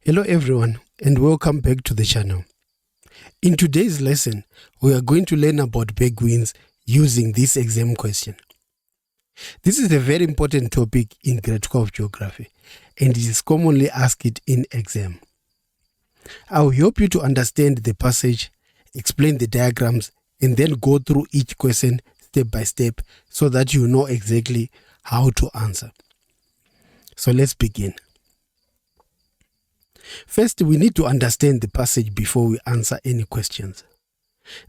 Hello everyone and welcome back to the channel. In today's lesson, we are going to learn about Berg winds using this exam question. This is a very important topic in grade 12 geography and it is commonly asked in exam. I will help you to understand the passage, explain the diagrams and then go through each question step by step so that you know exactly how to answer. So let's begin. First, we need to understand the passage before we answer any questions.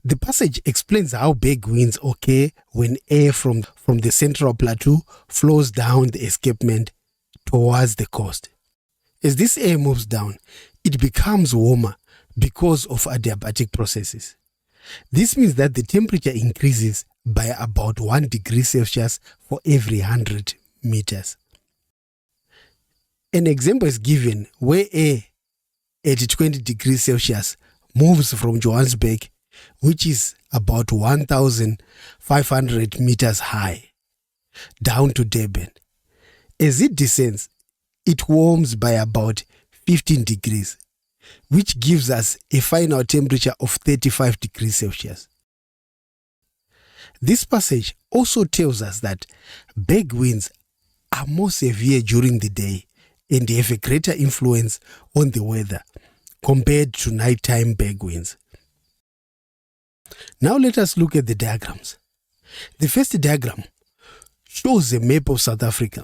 The passage explains how Berg winds occur when air from the central plateau flows down the escarpment towards the coast. As this air moves down, it becomes warmer because of adiabatic processes. This means that the temperature increases by about 1 degree Celsius for every 100 meters. An example is given where air at 20 degrees Celsius moves from Johannesburg, which is about 1,500 meters high, down to Durban. As it descends, it warms by about 15 degrees, which gives us a final temperature of 35 degrees Celsius. This passage also tells us that Berg winds are more severe during the day and have a greater influence on the weather compared to nighttime Berg winds. Now let us look at the diagrams. The first diagram shows a map of South Africa.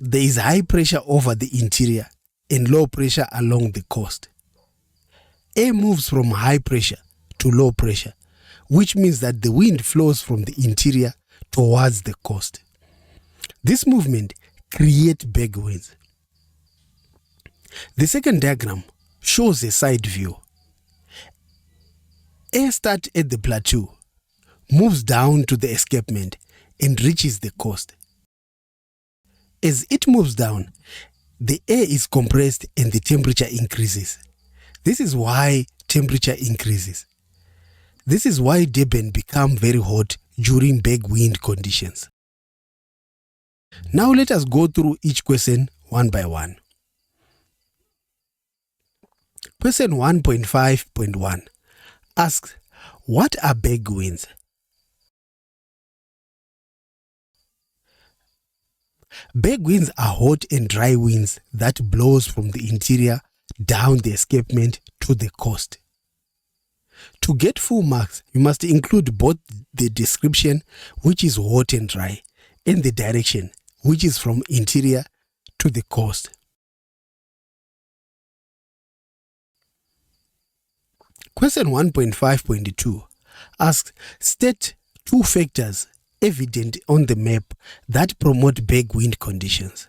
There is high pressure over the interior and low pressure along the coast. Air moves from high pressure to low pressure, which means that the wind flows from the interior towards the coast. This movement creates Berg winds. The second diagram shows a side view. Air starts at the plateau, moves down to the escarpment and reaches the coast. As it moves down, the air is compressed and the temperature increases. This is why temperature increases. This is why Durban becomes very hot during Berg wind conditions. Now let us go through each question one by one. Question 1.5.1 asks, what are Berg winds? Berg winds are hot and dry winds that blows from the interior down the escarpment to the coast. To get full marks, you must include both the description, which is hot and dry, and the direction, which is from interior to the coast. Question 1.5.2 asks, state two factors evident on the map that promote Berg wind conditions.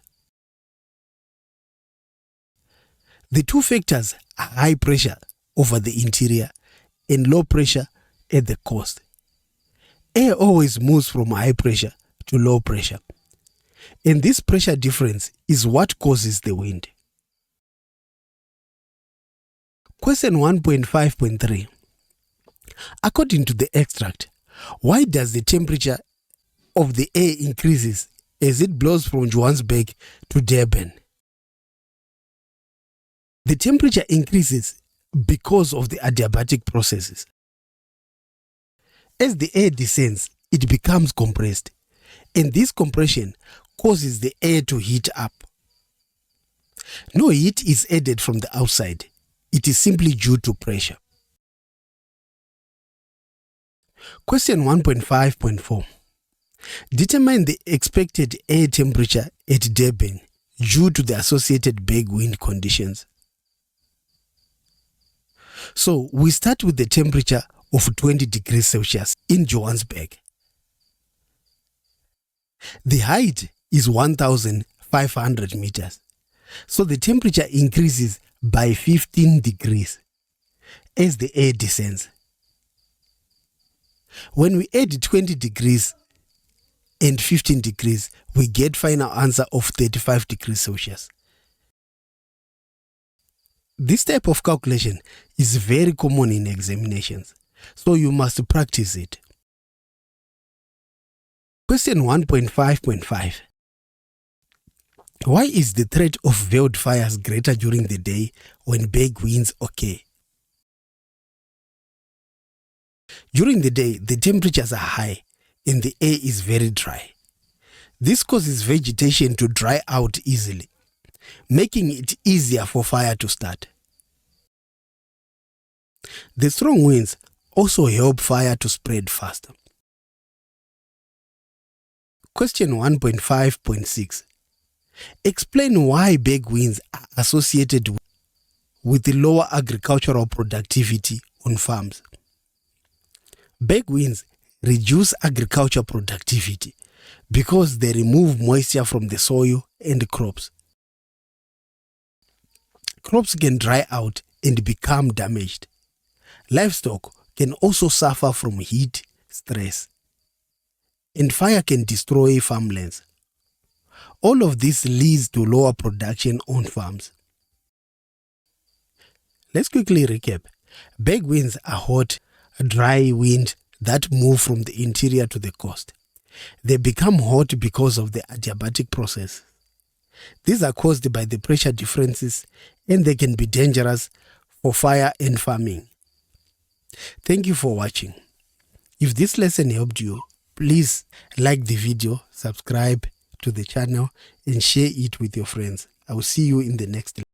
The two factors are high pressure over the interior and low pressure at the coast. Air always moves from high pressure to low pressure, and this pressure difference is what causes the wind. Question 1.5.3. According to the extract, why does the temperature of the air increases as it blows from Johannesburg to Durban? The temperature increases because of the adiabatic processes. As the air descends, it becomes compressed, and this compression causes the air to heat up. No heat is added from the outside. It is simply due to pressure. Question 1.5.4. Determine the expected air temperature at Durban due to the associated Berg wind conditions. So we start with the temperature of 20 degrees Celsius in Johannesburg. The height is 1,500 meters. So the temperature increases by 15 degrees as the air descends. When we add 20 degrees and 15 degrees, we get final answer of 35 degrees Celsius. This type of calculation is very common in examinations, so you must practice it. Question 1.5.5. Why is the threat of veiled fires greater during the day when berg winds occur? During the day, the temperatures are high and the air is very dry. This causes vegetation to dry out easily, making it easier for fire to start. The strong winds also help fire to spread faster. Question 1.5.6. Explain why berg winds are associated with the lower agricultural productivity on farms. Berg winds reduce agriculture productivity because they remove moisture from the soil and crops. Crops can dry out and become damaged. Livestock can also suffer from heat stress, and fire can destroy farmlands. All of this leads to lower production on farms. Let's quickly recap. Berg winds are hot, dry wind that move from the interior to the coast. They become hot because of the adiabatic process. These are caused by the pressure differences and they can be dangerous for fire and farming. Thank you for watching. If this lesson helped you, please like the video, subscribe to the channel and share it with your friends. I will see you in the next lesson.